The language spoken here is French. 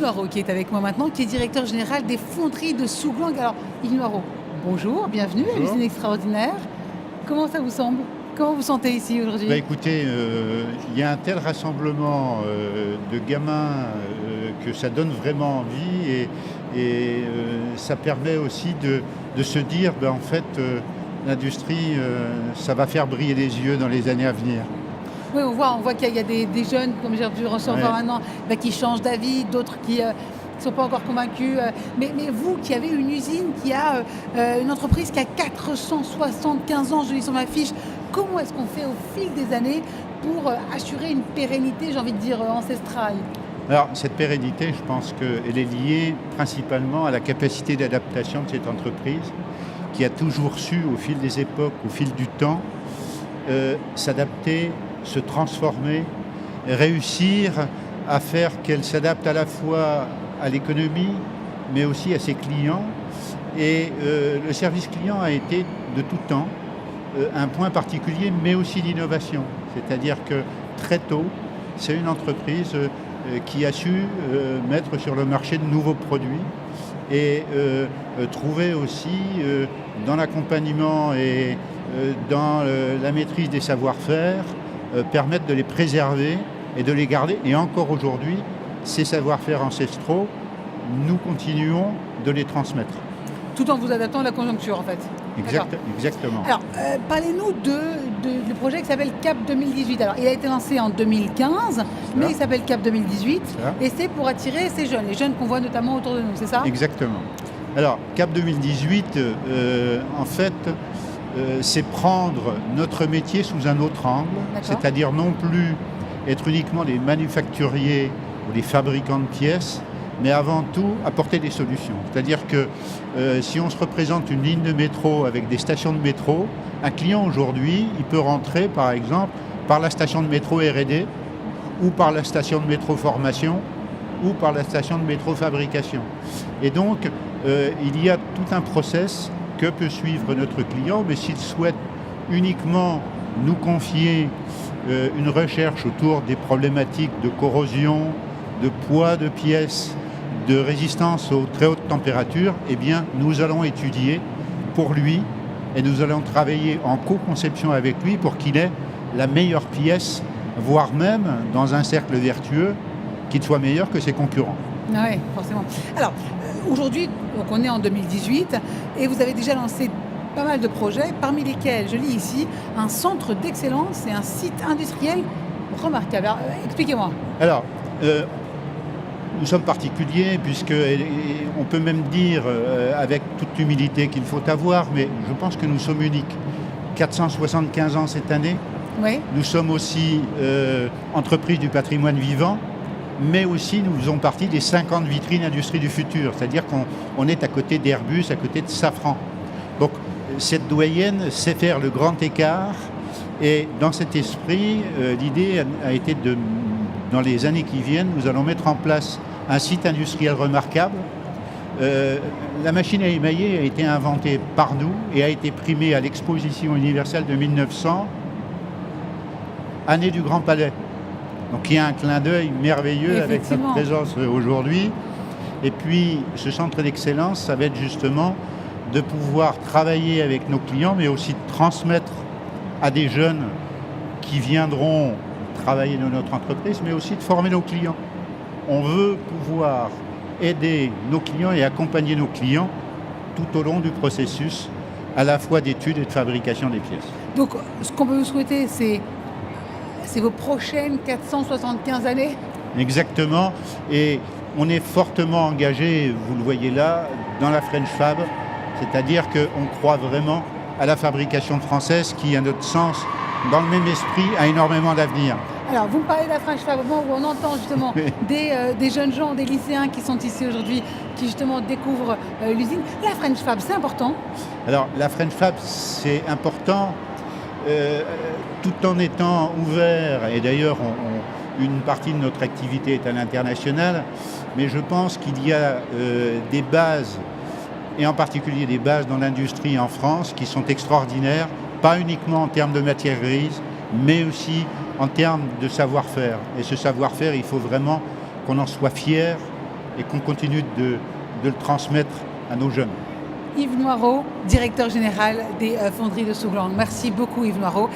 Noiraud qui est avec moi maintenant, qui est directeur général des fonderies de Souglang. Alors, Yves Noiraud, bonjour, bienvenue à l'usine extraordinaire. Comment ça vous semble? Comment vous sentez ici aujourd'hui? Écoutez, il y a un tel rassemblement de gamins que ça donne vraiment envie et ça permet aussi de se dire, en fait, l'industrie, ça va faire briller les yeux dans les années à venir. Oui, on voit qu'il y a des jeunes, comme j'ai pu recevoir maintenant, qui changent d'avis, d'autres qui ne sont pas encore convaincus. Mais vous, qui avez une usine, qui a une entreprise qui a 475 ans, je lis sur ma fiche, comment est-ce qu'on fait au fil des années pour assurer une pérennité, j'ai envie de dire, ancestrale? Alors, cette pérennité, je pense qu'elle est liée principalement à la capacité d'adaptation de cette entreprise qui a toujours su, au fil des époques, au fil du temps, s'adapter, se transformer, réussir à faire qu'elle s'adapte à la fois à l'économie, mais aussi à ses clients. Et le service client a été de tout temps un point particulier, mais aussi d'innovation. C'est-à-dire que très tôt, c'est une entreprise qui a su mettre sur le marché de nouveaux produits et trouver aussi dans l'accompagnement et dans la maîtrise des savoir-faire, permettre de les préserver et de les garder. Et encore aujourd'hui, ces savoir-faire ancestraux, nous continuons de les transmettre. Tout en vous adaptant à la conjoncture, en fait. Exactement. Alors, parlez-nous du projet qui s'appelle CAP 2018. Alors, il a été lancé en 2015, mais il s'appelle CAP 2018, et c'est pour attirer ces jeunes, les jeunes qu'on voit notamment autour de nous, c'est ça? Exactement. Alors, CAP 2018, en fait, c'est prendre notre métier sous un autre angle, c'est-à-dire non plus être uniquement des manufacturiers ou des fabricants de pièces, mais avant tout apporter des solutions. C'est-à-dire que si on se représente une ligne de métro avec des stations de métro, un client aujourd'hui, il peut rentrer par exemple par la station de métro R&D ou par la station de métro formation ou par la station de métro fabrication. Et donc, il y a tout un process que peut suivre notre client, mais s'il souhaite uniquement nous confier une recherche autour des problématiques de corrosion, de poids de pièces, de résistance aux très hautes températures, eh bien, nous allons étudier pour lui et nous allons travailler en co-conception avec lui pour qu'il ait la meilleure pièce, voire même, dans un cercle vertueux, qu'il soit meilleur que ses concurrents. Ah oui, forcément. Alors, aujourd'hui, donc on est en 2018 et vous avez déjà lancé pas mal de projets, parmi lesquels, je lis ici, un centre d'excellence et un site industriel remarquable. Alors, expliquez-moi. Alors, nous sommes particuliers puisqu'on peut même dire, avec toute l'humilité qu'il faut avoir, mais je pense que nous sommes uniques. 475 ans cette année. Oui. Nous sommes aussi entreprise du patrimoine vivant, mais aussi nous faisons partie des 50 vitrines industrie du futur, c'est-à-dire qu'on est à côté d'Airbus, à côté de Safran. Donc cette doyenne sait faire le grand écart et dans cet esprit, l'idée a été dans les années qui viennent, nous allons mettre en place un site industriel remarquable. La machine à émailler a été inventée par nous et a été primée à l'exposition universelle de 1900, année du Grand Palais. Donc il y a un clin d'œil merveilleux avec notre présence aujourd'hui. Et puis ce centre d'excellence, ça va être justement de pouvoir travailler avec nos clients, mais aussi de transmettre à des jeunes qui viendront travailler dans notre entreprise, mais aussi de former nos clients. On veut pouvoir aider nos clients et accompagner nos clients tout au long du processus, à la fois d'études et de fabrication des pièces. Donc ce qu'on peut vous souhaiter, c'est vos prochaines 475 années? Exactement. Et on est fortement engagé, vous le voyez là, dans la French Fab. C'est-à-dire qu'on croit vraiment à la fabrication française qui, à notre sens, dans le même esprit, a énormément d'avenir. Alors, vous me parlez de la French Fab, au moment où on entend justement des jeunes gens, des lycéens qui sont ici aujourd'hui, qui justement découvrent l'usine. La French Fab, c'est important? Alors, la French Fab, c'est important tout en étant ouvert, et d'ailleurs, une partie de notre activité est à l'international, mais je pense qu'il y a des bases, et en particulier des bases dans l'industrie en France, qui sont extraordinaires, pas uniquement en termes de matières grises, mais aussi en termes de savoir-faire. Et ce savoir-faire, il faut vraiment qu'on en soit fier et qu'on continue de le transmettre à nos jeunes. Yves Noireau, directeur général des fonderies de Souglang. Merci beaucoup Yves Noireau.